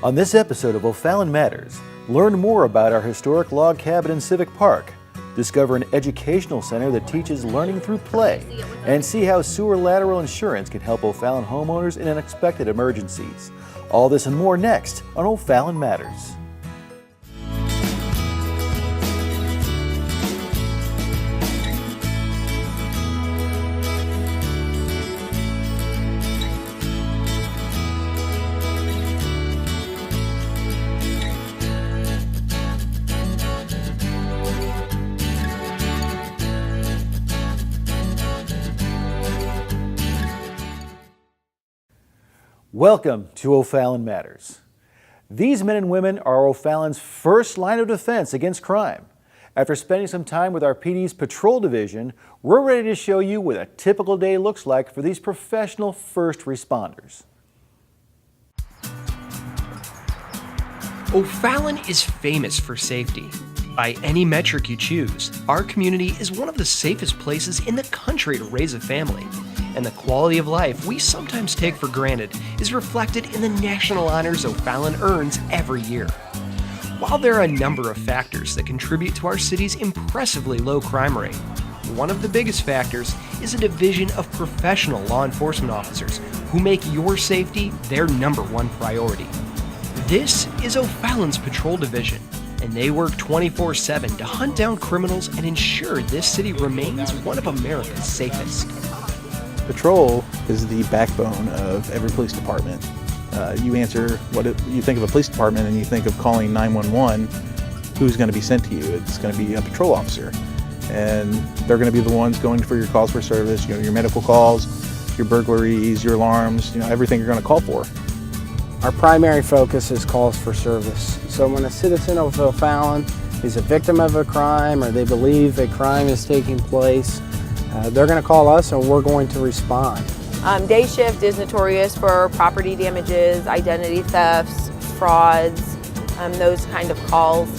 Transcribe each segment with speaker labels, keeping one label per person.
Speaker 1: On this episode of O'Fallon Matters, learn more about our historic log cabin and civic park, discover an educational center that teaches learning through play, and see how sewer lateral insurance can help O'Fallon homeowners in unexpected emergencies. All this and more next on O'Fallon Matters. Welcome to O'Fallon Matters. These men and women are O'Fallon's first line of defense against crime. After spending some time with our PD's patrol division, we're ready to show you what a typical day looks like for these professional first responders.
Speaker 2: O'Fallon is famous for safety. By any metric you choose, our community is one of the safest places in the country to raise a family. And the quality of life we sometimes take for granted is reflected in the national honors O'Fallon earns every year. While there are a number of factors that contribute to our city's impressively low crime rate, one of the biggest factors is a division of professional law enforcement officers who make your safety their #1 priority. This is O'Fallon's Patrol Division, and they work 24/7 to hunt down criminals and ensure this city remains one of America's safest.
Speaker 3: Patrol is the backbone of every police department. You answer you think of a police department and you think of calling 911, who's going to be sent to you? It's going to be a patrol officer. And they're going to be the ones going for your calls for service, your medical calls, your burglaries, your alarms, everything you're going to call for.
Speaker 4: Our primary focus is calls for service. So when a citizen of O'Fallon is a victim of a crime or they believe a crime is taking place, they're going to call us and we're going to respond.
Speaker 5: Day shift is notorious for property damages, identity thefts, frauds, those kind of calls.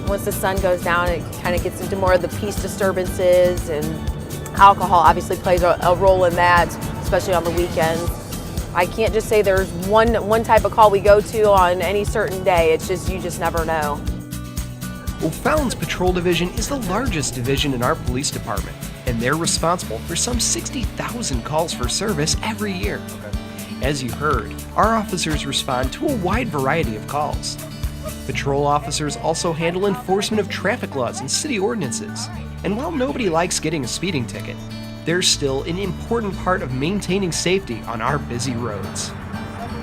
Speaker 5: Once the sun goes down, it kind of gets into more of the peace disturbances, and alcohol obviously plays a role in that, especially on the weekends. I can't just say there's one type of call we go to on any certain day. It's just, you just never know.
Speaker 2: O'Fallon's Patrol Division is the largest division in our police department, and they're responsible for some 60,000 calls for service every year. As you heard, our officers respond to a wide variety of calls. Patrol officers also handle enforcement of traffic laws and city ordinances, and while nobody likes getting a speeding ticket, they're still an important part of maintaining safety on our busy roads.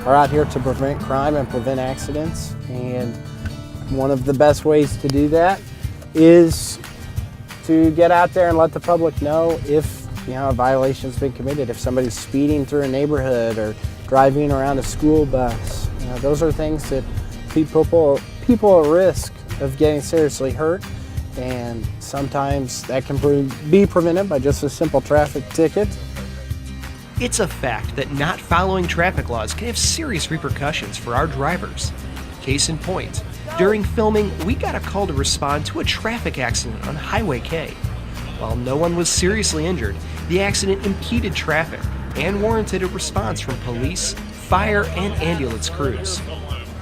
Speaker 4: We're out here to prevent crime and prevent accidents, and one of the best ways to do that is to get out there and let the public know if a violation's been committed, if somebody's speeding through a neighborhood or driving around a school bus. Those are things that people at risk of getting seriously hurt, and sometimes that can be prevented by just a simple traffic ticket.
Speaker 2: It's a fact that not following traffic laws can have serious repercussions for our drivers. Case in point, during filming, we got a call to respond to a traffic accident on Highway K. While no one was seriously injured, the accident impeded traffic and warranted a response from police, fire, and ambulance crews.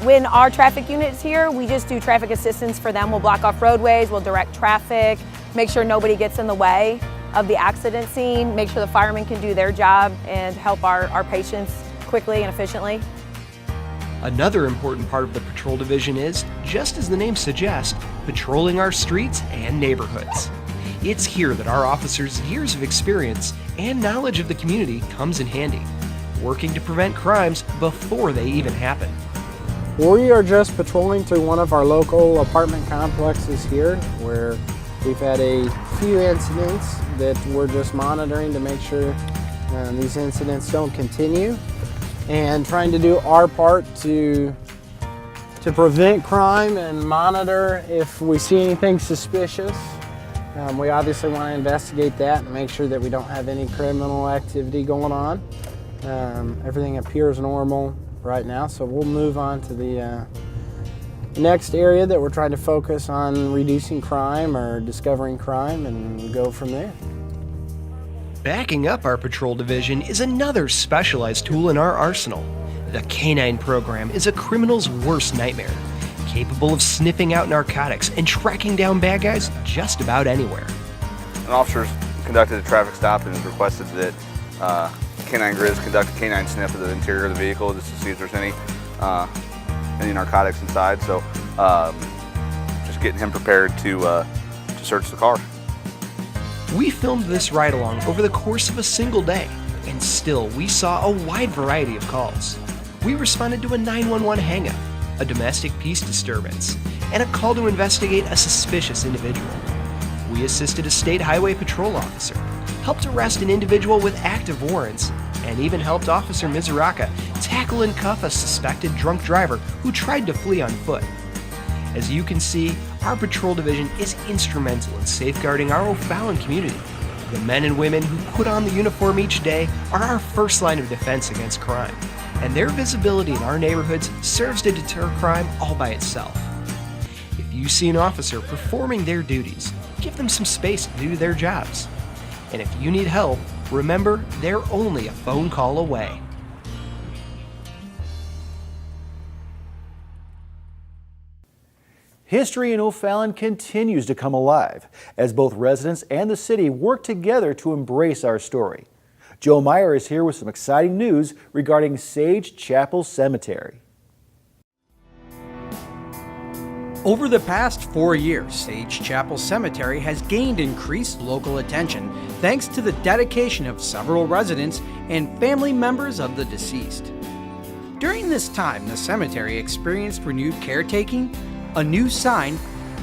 Speaker 5: When our traffic unit's here, we just do traffic assistance for them. We'll block off roadways, we'll direct traffic, make sure nobody gets in the way of the accident scene, make sure the firemen can do their job and help our patients quickly and efficiently.
Speaker 2: Another important part of the patrol division is, just as the name suggests, patrolling our streets and neighborhoods. It's here that our officers' years of experience and knowledge of the community comes in handy, working to prevent crimes before they even happen.
Speaker 4: We are just patrolling through one of our local apartment complexes here, where we've had a few incidents that we're just monitoring to make sure these incidents don't continue, and trying to do our part to prevent crime and monitor if we see anything suspicious. We obviously want to investigate that and make sure that we don't have any criminal activity going on. Everything appears normal right now, so we'll move on to the next area that we're trying to focus on reducing crime or discovering crime, and go from there.
Speaker 2: Backing up our patrol division is another specialized tool in our arsenal, The canine program is a criminal's worst nightmare, capable of sniffing out narcotics and tracking down bad guys just about anywhere.
Speaker 6: An officer conducted a traffic stop and requested that Canine Grizz conduct a canine sniff of the interior of the vehicle just to see if there's any narcotics inside. So just getting him prepared to search the car.
Speaker 2: We filmed this ride-along over the course of a single day, and still we saw a wide variety of calls. We responded to a 911 hang-up, a domestic peace disturbance, and a call to investigate a suspicious individual. We assisted a state highway patrol officer, helped arrest an individual with active warrants, and even helped Officer Mizuraka tackle and cuff a suspected drunk driver who tried to flee on foot. As you can see, our patrol division is instrumental in safeguarding our O'Fallon community. The men and women who put on the uniform each day are our first line of defense against crime, and their visibility in our neighborhoods serves to deter crime all by itself. If you see an officer performing their duties, give them some space to do their jobs. And if you need help, remember, they're only a phone call away.
Speaker 1: History in O'Fallon continues to come alive as both residents and the city work together to embrace our story. Joe Meyer is here with some exciting news regarding Sage Chapel Cemetery.
Speaker 7: Over the past 4 years, Sage Chapel Cemetery has gained increased local attention thanks to the dedication of several residents and family members of the deceased. During this time, the cemetery experienced renewed caretaking, a new sign,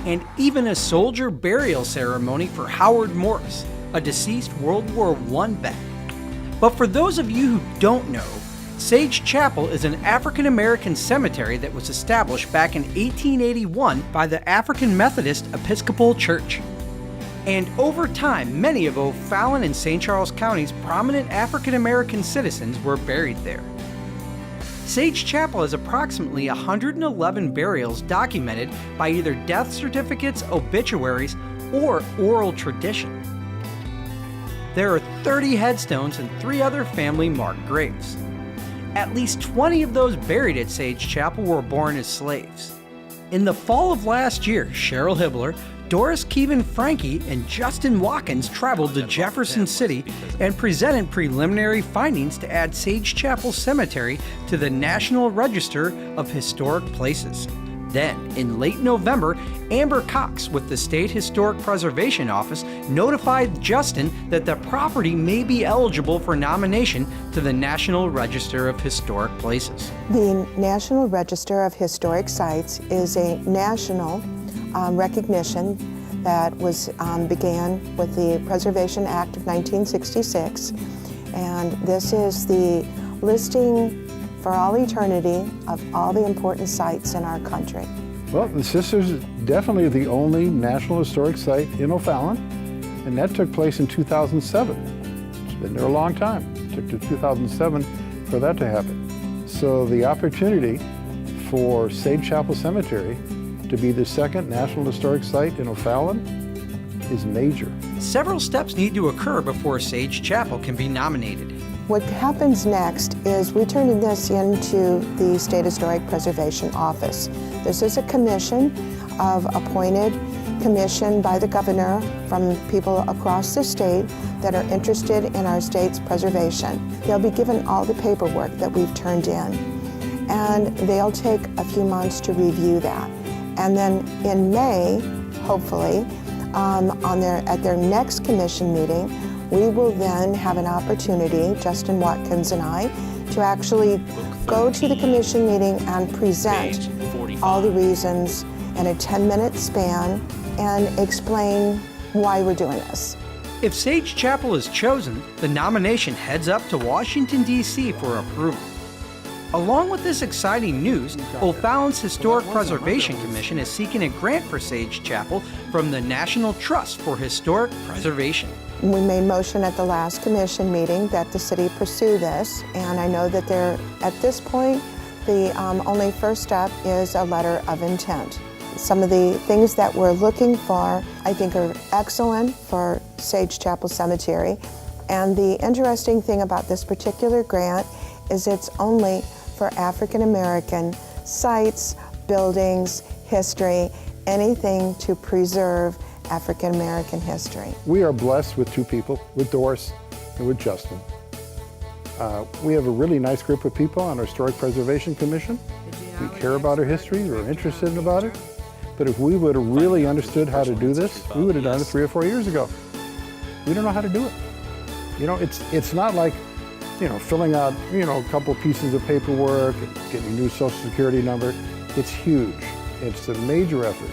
Speaker 7: and even a soldier burial ceremony for Howard Morris, a deceased World War I vet. But for those of you who don't know, Sage Chapel is an African-American cemetery that was established back in 1881 by the African Methodist Episcopal Church. And over time, many of O'Fallon and St. Charles County's prominent African-American citizens were buried there. Sage Chapel has approximately 111 burials documented by either death certificates, obituaries, or oral tradition. There are 30 headstones and 3 other family-marked graves. At least 20 of those buried at Sage Chapel were born as slaves. In the fall of last year, Cheryl Hibbler, Doris Keevan Frankie, and Justin Watkins traveled to Jefferson City and presented preliminary findings to add Sage Chapel Cemetery to the National Register of Historic Places. Then, in late November, Amber Cox with the State Historic Preservation Office notified Justin that the property may be eligible for nomination to the National Register of Historic Places.
Speaker 8: The National Register of Historic Sites is a national recognition that was began with the Preservation Act of 1966, and this is the listing for all eternity of all the important sites in our country.
Speaker 9: Well, the Sisters is definitely the only National Historic Site in O'Fallon, and that took place in 2007. It's been there a long time. It took to 2007 for that to happen. So the opportunity for Sage Chapel Cemetery to be the second National Historic Site in O'Fallon is major.
Speaker 7: Several steps need to occur before Sage Chapel can be nominated.
Speaker 8: What happens next is we turn this into the State Historic Preservation Office. This is a commission appointed commission by the governor from people across the state that are interested in our state's preservation. They'll be given all the paperwork that we've turned in, and they'll take a few months to review that. And then in May, hopefully, at their next commission meeting, we will then have an opportunity, Justin Watkins and I, to actually go to the commission meeting and present all the reasons in a 10-minute span and explain why we're doing this.
Speaker 7: If Sage Chapel is chosen, the nomination heads up to Washington, D.C. for approval. Along with this exciting news, O'Fallon's Historic Preservation Commission is seeking a grant for Sage Chapel from the National Trust for Historic Preservation.
Speaker 8: We made motion at the last commission meeting that the city pursue this, and I know that at this point, the only first step is a letter of intent. Some of the things that we're looking for, I think, are excellent for Sage Chapel Cemetery. And the interesting thing about this particular grant is it's only for African American sites, buildings, history, anything to preserve African American history.
Speaker 9: We are blessed with two people, with Doris and with Justin. We have a really nice group of people on our Historic Preservation Commission. We care about our history, we're interested about it. But if we would have really understood how to do this, we would have done it 3 or 4 years ago. We don't know how to do it. You know, it's not like, you know, filling out, you know, a couple pieces of paperwork and getting a new Social Security number. It's huge. It's a major effort.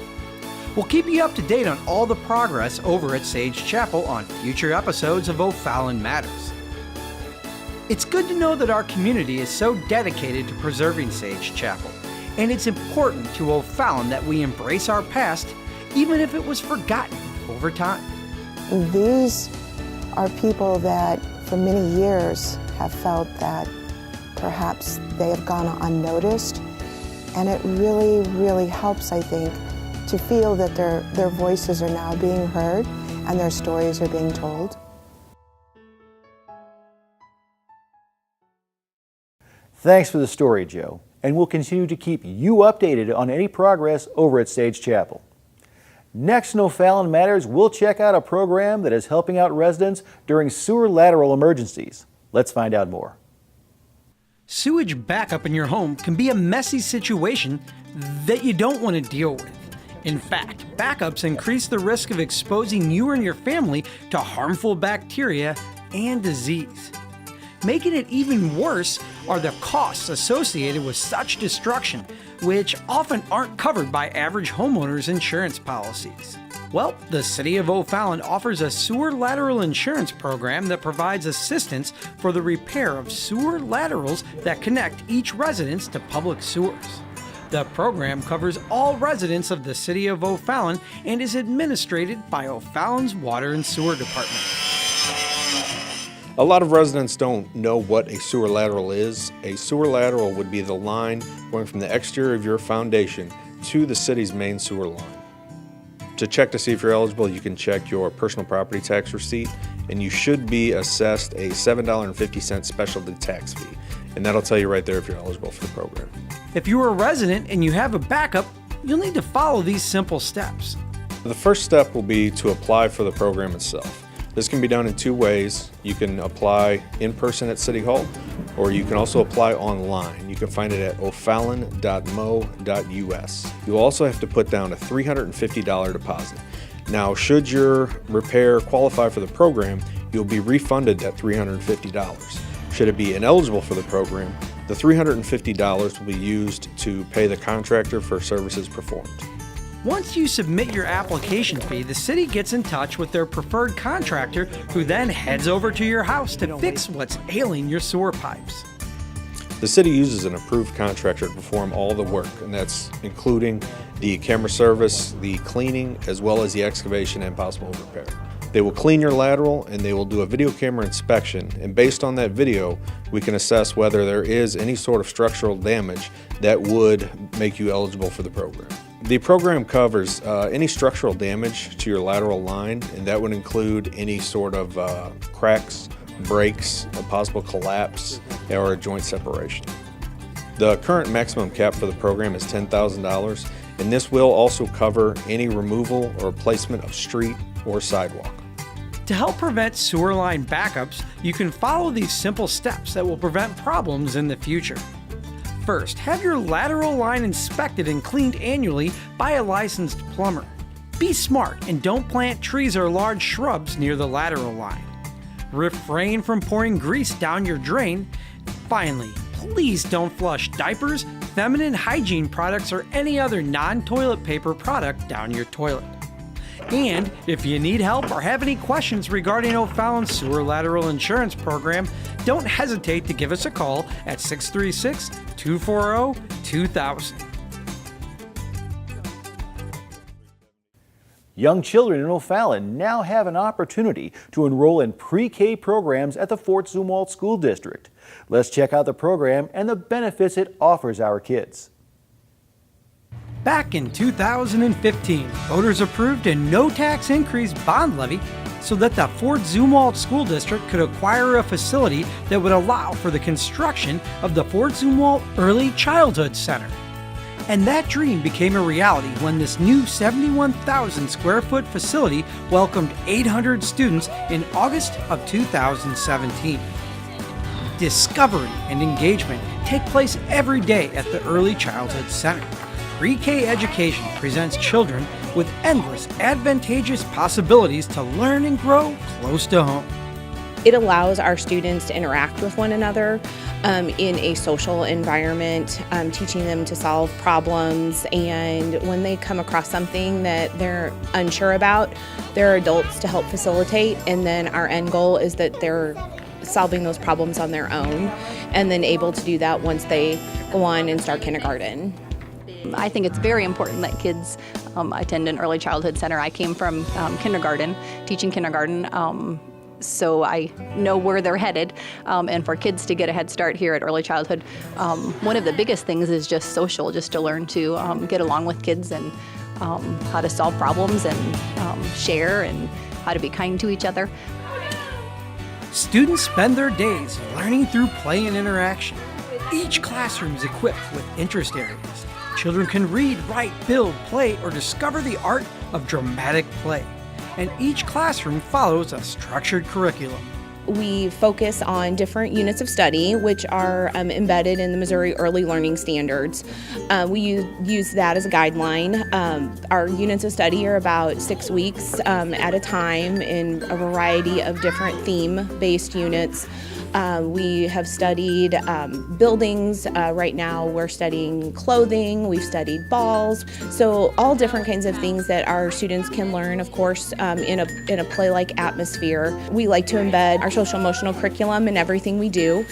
Speaker 7: We'll keep you up to date on all the progress over at Sage Chapel on future episodes of O'Fallon Matters. It's good to know that our community is so dedicated to preserving Sage Chapel, and it's important to O'Fallon that we embrace our past, even if it was forgotten over time.
Speaker 8: These are people that for many years have felt that perhaps they have gone unnoticed, and it really, really helps, I think, to feel that their voices are now being heard and their stories are being told.
Speaker 1: Thanks for the story, Joe, and we'll continue to keep you updated on any progress over at Sage Chapel. Next in O'Fallon Matters, we'll check out a program that is helping out residents during sewer lateral emergencies. Let's find out more.
Speaker 7: Sewage backup in your home can be a messy situation that you don't want to deal with. In fact, backups increase the risk of exposing you and your family to harmful bacteria and disease. Making it even worse are the costs associated with such destruction, which often aren't covered by average homeowners' insurance policies. Well, the City of O'Fallon offers a sewer lateral insurance program that provides assistance for the repair of sewer laterals that connect each residence to public sewers. The program covers all residents of the City of O'Fallon and is administered by O'Fallon's Water and Sewer Department.
Speaker 10: A lot of residents don't know what a sewer lateral is. A sewer lateral would be the line going from the exterior of your foundation to the city's main sewer line. To check to see if you're eligible, you can check your personal property tax receipt, and you should be assessed a $7.50 specialty tax fee, and that'll tell you right there if you're eligible for the program.
Speaker 7: If you're a resident and you have a backup, you'll need to follow these simple steps.
Speaker 10: The first step will be to apply for the program itself. This can be done in 2 ways. You can apply in person at City Hall, or you can also apply online. You can find it at OFallon.mo.us. You'll also have to put down a $350 deposit. Now, should your repair qualify for the program, you'll be refunded that $350. Should it be ineligible for the program, the $350 will be used to pay the contractor for services performed.
Speaker 7: Once you submit your application fee, the city gets in touch with their preferred contractor, who then heads over to your house to fix what's ailing your sewer pipes.
Speaker 10: The city uses an approved contractor to perform all the work, and that's including the camera service, the cleaning, as well as the excavation and possible repair. They will clean your lateral and they will do a video camera inspection, and based on that video, we can assess whether there is any sort of structural damage that would make you eligible for the program. The program covers any structural damage to your lateral line, and that would include any sort of cracks, breaks, a possible collapse, or a joint separation. The current maximum cap for the program is $10,000, and this will also cover any removal or replacement of street or sidewalk.
Speaker 7: To help prevent sewer line backups, you can follow these simple steps that will prevent problems in the future. First, have your lateral line inspected and cleaned annually by a licensed plumber. Be smart and don't plant trees or large shrubs near the lateral line. Refrain from pouring grease down your drain. Finally, please don't flush diapers, feminine hygiene products, or any other non-toilet paper product down your toilet. And if you need help or have any questions regarding O'Fallon's Sewer Lateral Insurance Program, don't hesitate to give us a call at 636-240-2000.
Speaker 1: Young children in O'Fallon now have an opportunity to enroll in pre-K programs at the Fort Zumwalt School District. Let's check out the program and the benefits it offers our kids.
Speaker 7: Back in 2015, voters approved a no-tax increase bond levy so that the Fort Zumwalt School District could acquire a facility that would allow for the construction of the Fort Zumwalt Early Childhood Center. And that dream became a reality when this new 71,000 square foot facility welcomed 800 students in August of 2017. Discovery and engagement take place every day at the Early Childhood Center. Pre-K education presents children with endless advantageous possibilities to learn and grow close to home.
Speaker 11: It allows our students to interact with one another in a social environment, teaching them to solve problems, and when they come across something that they're unsure about, there are adults to help facilitate, and then our end goal is that they're solving those problems on their own and then able to do that once they go on and start kindergarten.
Speaker 12: I think it's very important that kids attend an early childhood center. I came from kindergarten, teaching kindergarten, so I know where they're headed, and for kids to get a head start here at early childhood, one of the biggest things is just social, just to learn to get along with kids and how to solve problems and share and how to be kind to each other.
Speaker 7: Students spend their days learning through play and interaction. Each classroom is equipped with interest areas. Children can read, write, build, play, or discover the art of dramatic play. And each classroom follows a structured curriculum.
Speaker 11: We focus on different units of study, which are embedded in the Missouri Early Learning Standards. We use that as a guideline. Our units of study are about 6 weeks at a time in a variety of different theme-based units. We have studied buildings. Right now we're studying clothing, we've studied balls, so all different kinds of things that our students can learn, of course, in a play-like atmosphere. We like to embed our social-emotional curriculum in everything we do,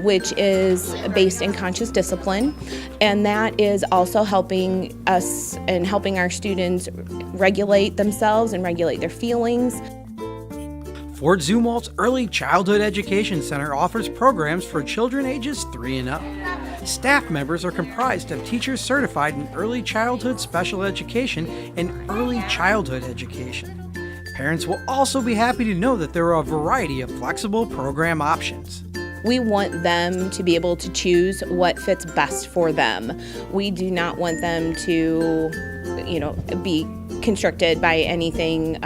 Speaker 11: which is based in conscious discipline, and that is also helping us and helping our students regulate themselves and regulate their feelings.
Speaker 7: Fort Zumwalt's Early Childhood Education Center offers programs for children ages 3 and up. Staff members are comprised of teachers certified in early childhood special education and early childhood education. Parents will also be happy to know that there are a variety of flexible program options.
Speaker 11: We want them to be able to choose what fits best for them. We do not want them to, be constricted by anything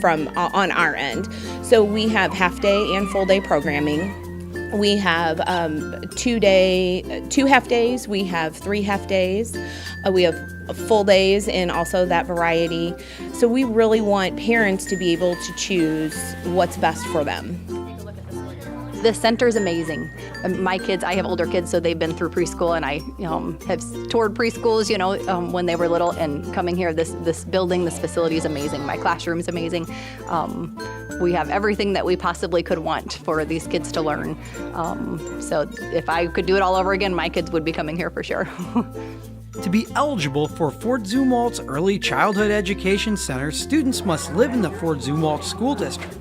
Speaker 11: from on our end. So we have half-day and full-day programming. We have 2 half-days, we have 3 half-days, we have full days and also that variety. So we really want parents to be able to choose what's best for them.
Speaker 12: The center is amazing. My kids, I have older kids, so they've been through preschool, and I have toured preschools, when they were little, and coming here, this building, this facility is amazing. My classroom is amazing. We have everything that we possibly could want for these kids to learn. So if I could do it all over again, my kids would be coming here for sure.
Speaker 7: To be eligible for Fort Zumwalt's Early Childhood Education Center, students must live in the Fort Zumwalt School District.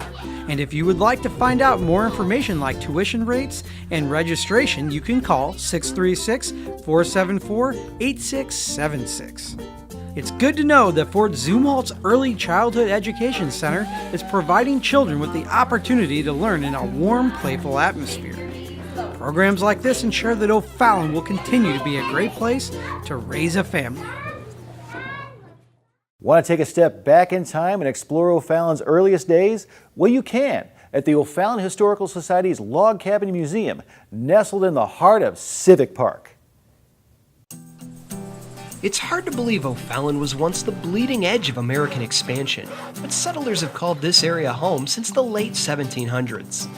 Speaker 7: And if you would like to find out more information like tuition rates and registration, you can call 636-474-8676. It's good to know that Fort Zumwalt's Early Childhood Education Center is providing children with the opportunity to learn in a warm, playful atmosphere. Programs like this ensure that O'Fallon will continue to be a great place to raise a family.
Speaker 1: Want to take a step back in time and explore O'Fallon's earliest days? Well, you can at the O'Fallon Historical Society's Log Cabin Museum, nestled in the heart of Civic Park.
Speaker 2: It's hard to believe O'Fallon was once the bleeding edge of American expansion, but settlers have called this area home since the late 1700s.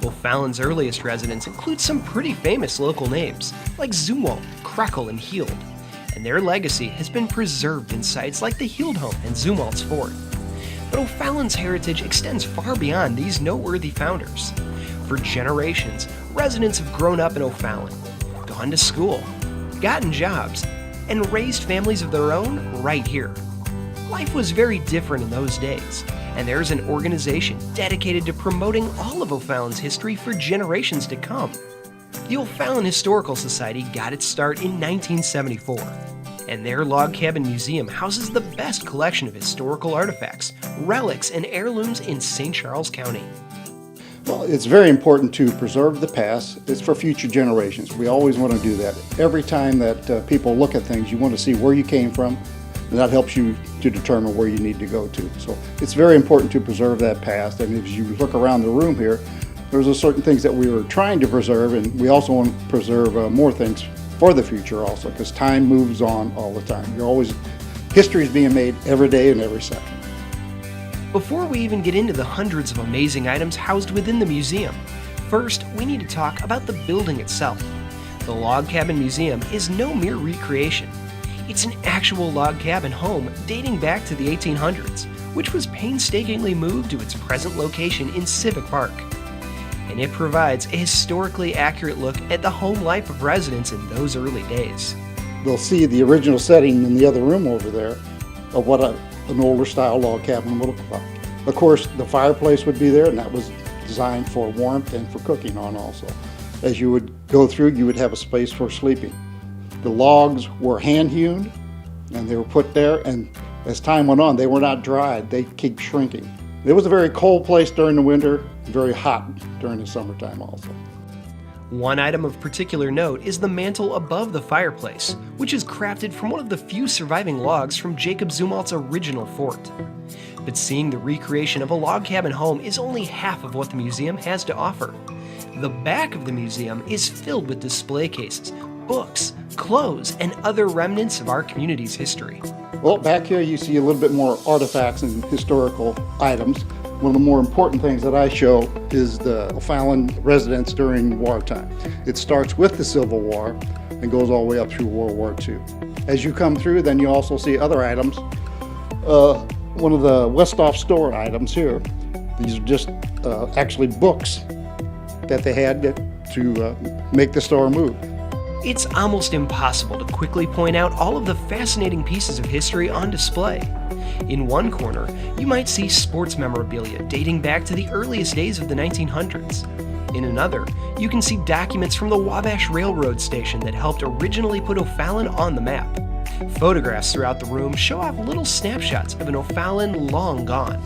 Speaker 2: O'Fallon's earliest residents include some pretty famous local names, like Zumwalt, Krekel, and Heald, and their legacy has been preserved in sites like the Heald Home and Zumwalt's Fort. But O'Fallon's heritage extends far beyond these noteworthy founders. For generations, residents have grown up in O'Fallon, gone to school, gotten jobs, and raised families of their own right here. Life was very different in those days, and there's an organization dedicated to promoting all of O'Fallon's history for generations to come. The O'Fallon Historical Society got its start in 1974, and their log cabin museum houses the best collection of historical artifacts, relics, and heirlooms in St. Charles County.
Speaker 13: Well, it's very important to preserve the past. It's for future generations. We always want to do that. Every time that people look at things, you want to see where you came from, and that helps you to determine where you need to go to. So it's very important to preserve that past. And as you look around the room here, there's a certain things that we were trying to preserve, and we also want to preserve more things for the future also, because time moves on all the time. History is being made every day and every second.
Speaker 2: Before we even get into the hundreds of amazing items housed within the museum, first we need to talk about the building itself. The Log Cabin Museum is no mere recreation. It's an actual log cabin home dating back to the 1800s, which was painstakingly moved to its present location in Civic Park. And it provides a historically accurate look at the home life of residents in those early days.
Speaker 13: They'll see the original setting in the other room over there of what an older style log cabin would look like. Of course, the fireplace would be there, and that was designed for warmth and for cooking on also. As you would go through, you would have a space for sleeping. The logs were hand-hewn, and they were put there, and as time went on, they were not dried. They keep shrinking. It was a very cold place during the winter, very hot during the summertime also.
Speaker 2: One item of particular note is the mantle above the fireplace, which is crafted from one of the few surviving logs from Jacob Zumwalt's original fort. But seeing the recreation of a log cabin home is only half of what the museum has to offer. The back of the museum is filled with display cases, books, clothes, and other remnants of our community's history.
Speaker 13: Well, back here you see a little bit more artifacts and historical items. One of the more important things that I show is the O'Fallon residence during wartime. It starts with the Civil War and goes all the way up through World War II. As you come through, then you also see other items. One of the Westhoff store items here, these are just actually books that they had to make the store move.
Speaker 2: It's almost impossible to quickly point out all of the fascinating pieces of history on display. In one corner, you might see sports memorabilia dating back to the earliest days of the 1900s. In another, you can see documents from the Wabash Railroad station that helped originally put O'Fallon on the map. Photographs throughout the room show off little snapshots of an O'Fallon long gone.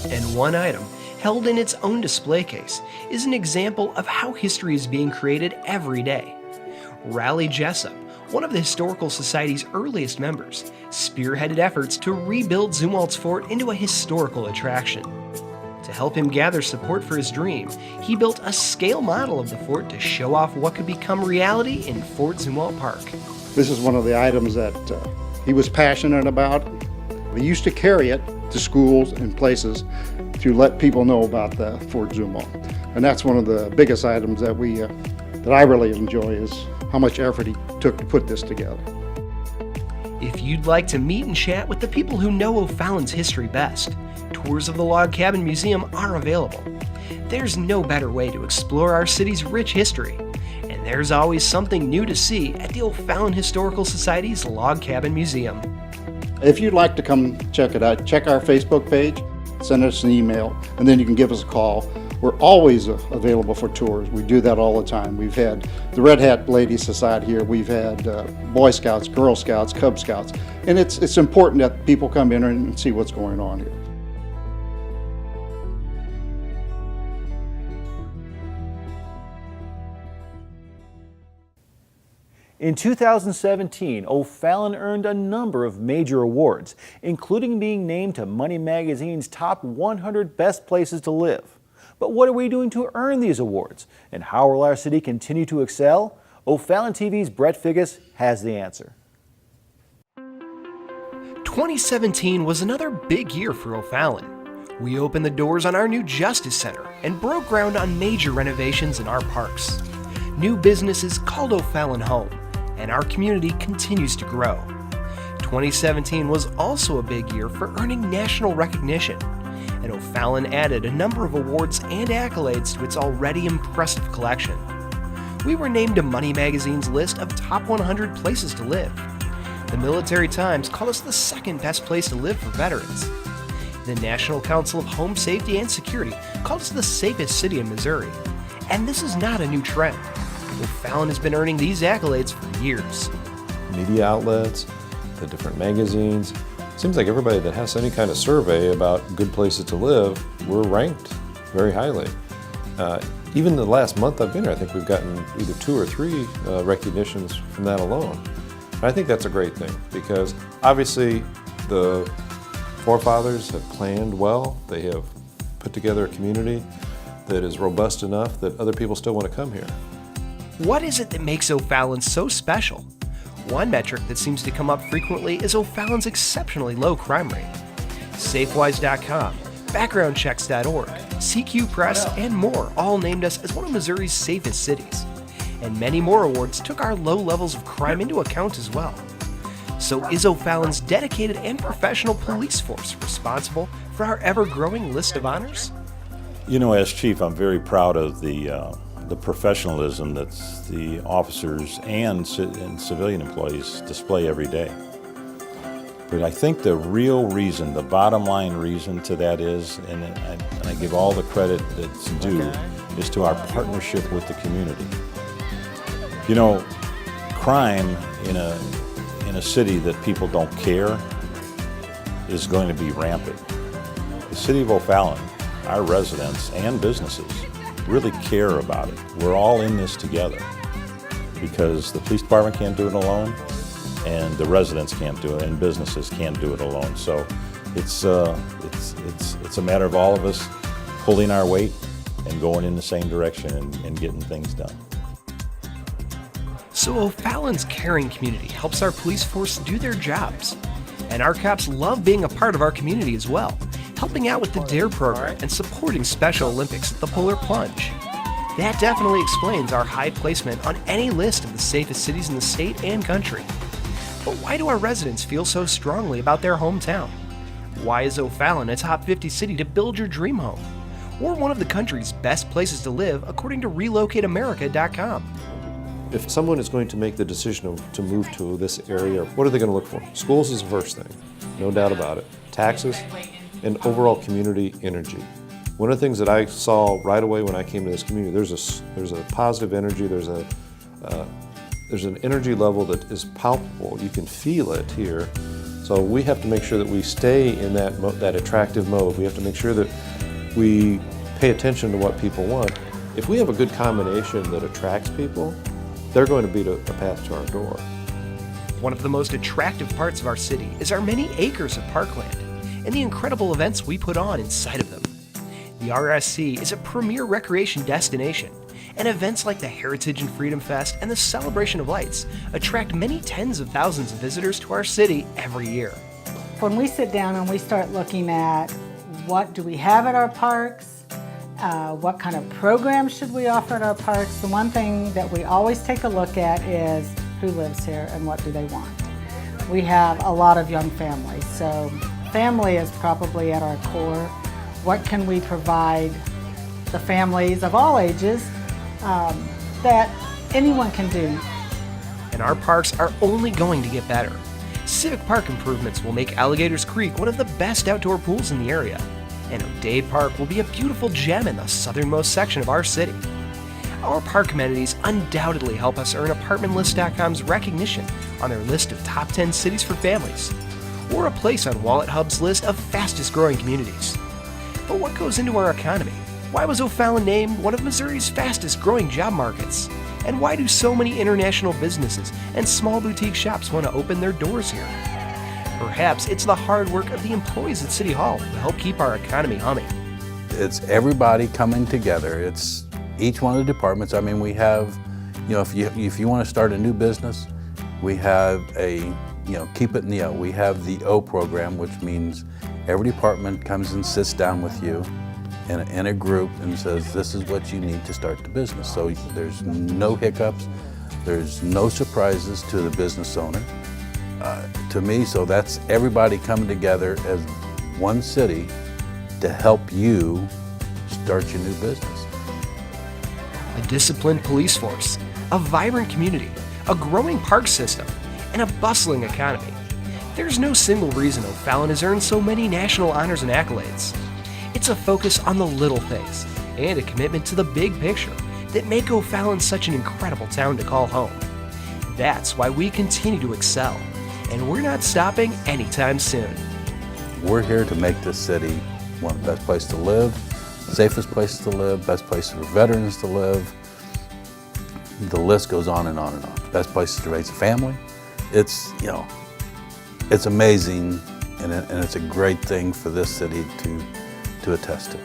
Speaker 2: And one item, held in its own display case, is an example of how history is being created every day. Raleigh Jessup, one of the Historical Society's earliest members, spearheaded efforts to rebuild Zumwalt's fort into a historical attraction. To help him gather support for his dream, he built a scale model of the fort to show off what could become reality in Fort Zumwalt Park.
Speaker 13: This is one of the items that he was passionate about. We used to carry it to schools and places to let people know about the Fort Zumwalt. And that's one of the biggest items that I really enjoy, is how much effort he took to put this together.
Speaker 2: If you'd like to meet and chat with the people who know O'Fallon's history best, tours of the Log Cabin Museum are available. There's no better way to explore our city's rich history, and there's always something new to see at the O'Fallon Historical Society's Log Cabin Museum.
Speaker 13: If you'd like to come check it out, check our Facebook page, send us an email, and then you can give us a call. We're always available for tours. We do that all the time. We've had the Red Hat Ladies Society here. We've had Boy Scouts, Girl Scouts, Cub Scouts. And it's important that people come in and see what's going on here.
Speaker 1: In 2017, O'Fallon earned a number of major awards, including being named to Money Magazine's top 100 best places to live. But what are we doing to earn these awards? And how will our city continue to excel? OFallonTV's Brett Figgis has the answer.
Speaker 2: 2017 was another big year for O'Fallon. We opened the doors on our new Justice Center and broke ground on major renovations in our parks. New businesses called O'Fallon home, and our community continues to grow. 2017 was also a big year for earning national recognition, and O'Fallon added a number of awards and accolades to its already impressive collection. We were named to Money Magazine's list of top 100 places to live. The Military Times called us the second best place to live for veterans. The National Council of Home Safety and Security called us the safest city in Missouri. And this is not a new trend. O'Fallon has been earning these accolades for years.
Speaker 10: Media outlets,
Speaker 14: the different magazines. Seems like everybody that has any kind of survey about good places to live, we're ranked very highly. Even the last month I've been here, I think we've gotten either 2 or 3 recognitions from that alone. And I think that's a great thing because obviously the forefathers have planned well. They have put together a community that is robust enough that other people still want to come here.
Speaker 2: What is it that makes O'Fallon so special? One metric that seems to come up frequently is O'Fallon's exceptionally low crime rate. Safewise.com, backgroundchecks.org, CQ Press, and more all named us as one of Missouri's safest cities. And many more awards took our low levels of crime into account as well. So is O'Fallon's dedicated and professional police force responsible for our ever-growing list of honors?
Speaker 15: You know, as chief, I'm very proud of the professionalism that the officers and civilian employees display every day. But I think the real reason, the bottom line reason to that is, and I give all the credit that's due, is to our partnership with the community. You know, crime in a city that people don't care is going to be rampant. The city of O'Fallon, our residents and businesses, really care about it. We're all in this together because the police department can't do it alone and the residents can't do it and businesses can't do it alone. So it's a matter of all of us pulling our weight and going in the same direction and getting things done.
Speaker 2: So O'Fallon's caring community helps our police force do their jobs. And our cops love being a part of our community as well, helping out with the DARE program and supporting Special Olympics at the Polar Plunge. That definitely explains our high placement on any list of the safest cities in the state and country. But why do our residents feel so strongly about their hometown? Why is O'Fallon a top 50 city to build your dream home? Or one of the country's best places to live according to relocateamerica.com?
Speaker 14: If someone is going to make the decision to move to this area, what are they going to look for? Schools is the first thing, no doubt about it. Taxes and overall community energy. One of the things that I saw right away when I came to this community, there's a positive energy, there's an energy level that is palpable. You can feel it here. So we have to make sure that we stay in that attractive mode. We have to make sure that we pay attention to what people want. If we have a good combination that attracts people, they're going to beat a path to our door.
Speaker 2: One of the most attractive parts of our city is our many acres of parkland and the incredible events we put on inside of them. The RSC is a premier recreation destination, and events like the Heritage and Freedom Fest and the Celebration of Lights attract many tens of thousands of visitors to our city every year.
Speaker 16: When we sit down and we start looking at what do we have at our parks, what kind of programs should we offer at our parks, the one thing that we always take a look at is who lives here and what do they want. We have a lot of young families, so family is probably at our core. What can we provide the families of all ages that anyone can do?
Speaker 2: And our parks are only going to get better. Civic Park improvements will make Alligators Creek one of the best outdoor pools in the area. And O'Dade Park will be a beautiful gem in the southernmost section of our city. Our park amenities undoubtedly help us earn ApartmentList.com's recognition on their list of top 10 cities for families, or a place on Wallet Hub's list of fastest growing communities. But what goes into our economy? Why was O'Fallon named one of Missouri's fastest growing job markets? And why do so many international businesses and small boutique shops want to open their doors here? Perhaps it's the hard work of the employees at City Hall to help keep our economy humming.
Speaker 17: It's everybody coming together. It's each one of the departments. I mean, we have, if you want to start a new business, we have keep it in the O. We have the O program, which means every department comes and sits down with you in a group and says, this is what you need to start the business. So there's no hiccups, there's no surprises to the business owner. To me, so that's everybody coming together as one city to help you start your new business.
Speaker 2: A disciplined police force, a vibrant community, a growing park system, and a bustling economy. There's no single reason O'Fallon has earned so many national honors and accolades. It's a focus on the little things and a commitment to the big picture that make O'Fallon such an incredible town to call home. That's why we continue to excel and we're not stopping anytime soon.
Speaker 17: We're here to make this city one of the best places to live, safest places to live, best places for veterans to live. The list goes on and on and on. Best places to raise a family. It's, you know, it's amazing, and it's a great thing for this city to attest to.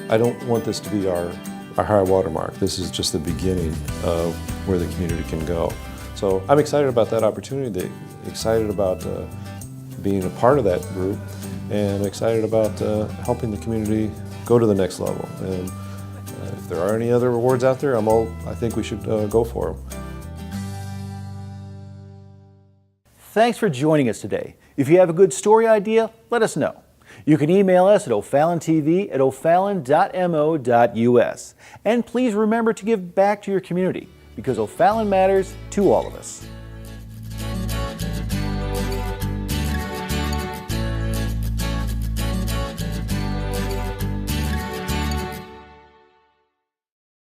Speaker 14: I don't want this to be our high water mark. This is just the beginning of where the community can go. So I'm excited about that opportunity, excited about being a part of that group, and excited about helping the community go to the next level. And if there are any other awards out there, I think we should go for them.
Speaker 1: Thanks for joining us today. If you have a good story idea, let us know. You can email us at OFallonTV@OFallon.mo.us. And please remember to give back to your community, because OFallon matters to all of us.